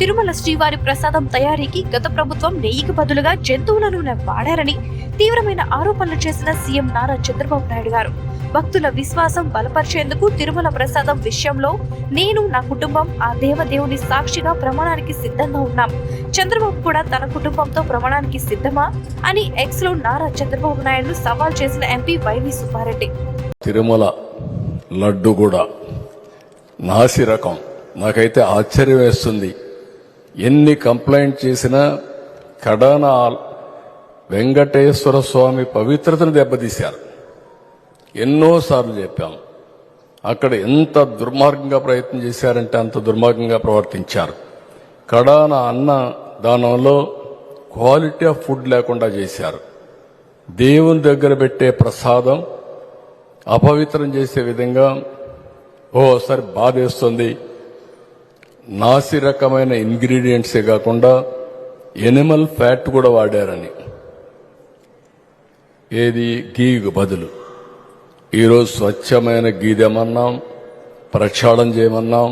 తిరుమల శ్రీవారి ప్రసాదం తయారీకి గత ప్రభుత్వం నెయ్యికి బదులుగా జంతువులను వాడారని తీవ్రమైన ఆరోపణలు చేసిన సీఎం నారా చంద్రబాబు నాయుడు గారు భక్తుల విశ్వాసం బలపరిచేందుకు తిరుమల ప్రసాదం విషయంలో నేను నా కుటుంబం ఆ దేవదేవుని సాక్షిగా ప్రమాణానికి సిద్ధంగా ఉన్నాం. చంద్రబాబు కూడా తన కుటుంబంతో ప్రమాణానికి సిద్ధమా అని ఎక్స్ లో నారా చంద్రబాబు నాయుడు సవాల్ చేసిన ఎంపీ వైవి సుబ్బారెడ్డి. తిరుమల లడ్డు కూడా నాసి రకం. నాకైతే ఆశ్చర్యం వేస్తుంది. ఎన్ని కంప్లైంట్ చేసినా కడాన వెంకటేశ్వర స్వామి పవిత్రతను దెబ్బతీశారు. ఎన్నోసార్లు చెప్పాం. అక్కడ ఎంత దుర్మార్గంగా ప్రయత్నం చేశారంటే అంత దుర్మార్గంగా ప్రవర్తించారు. కడాన అన్న దానంలో క్వాలిటీ ఆఫ్ ఫుడ్ లేకుండా చేశారు. దేవుని దగ్గర పెట్టే ప్రసాదం అపవిత్రం చేసే విధంగా ఓసారి బాధేస్తుంది. నాసి రకమైన ఇంగ్రీడియంట్సే కాకుండా ఎనిమల్ ఫ్యాట్ కూడా వాడారని. ఏది గీకు బదులు ఈరోజు స్వచ్ఛమైన గీ తెమన్నాం, ప్రక్షాళన చేయమన్నాం.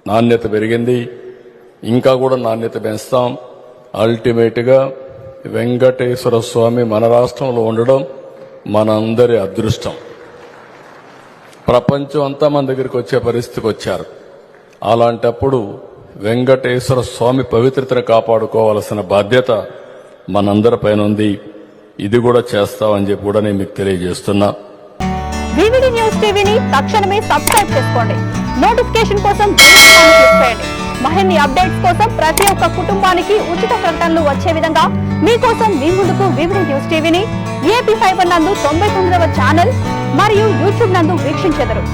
నాణ్యత పెరిగింది, ఇంకా కూడా నాణ్యత పెంచుతాం. అల్టిమేట్గా వెంకటేశ్వర స్వామి మన రాష్ట్రంలో ఉండడం మనందరి అదృష్టం. ప్రపంచం అంతా మన దగ్గరికి వచ్చే పరిస్థితికి వచ్చారు. అలాంటప్పుడు వెంకటేశ్వర స్వామి పవిత్రతను కాపాడుకోవాల్సిన బాధ్యత మనందరిపైన ఉంది. ఇది కూడా చేస్తామని చెప్పి కూడా నేను మీకు తెలియజేస్తున్నా. వివిడి న్యూస్ టీవీని తక్షణమే సబ్స్క్రైబ్ చేసుకోండి. నోటిఫికేషన్ కోసం బెల్ ఐకాన్ క్లిక్ చేయండి. మరిన్ని అప్డేట్స్ కోసం ప్రతి ఒక్క కుటుంబానికి ఉచిత ప్రకటనలు వచ్చే విధంగా మీకోసం మీ ముందుకు వివిడి న్యూస్ టీవీని ఏపీ ఫైబర్ నందు 99వ ఛానల్ మరియు యూట్యూబ్ నందు వీక్షించెదరు.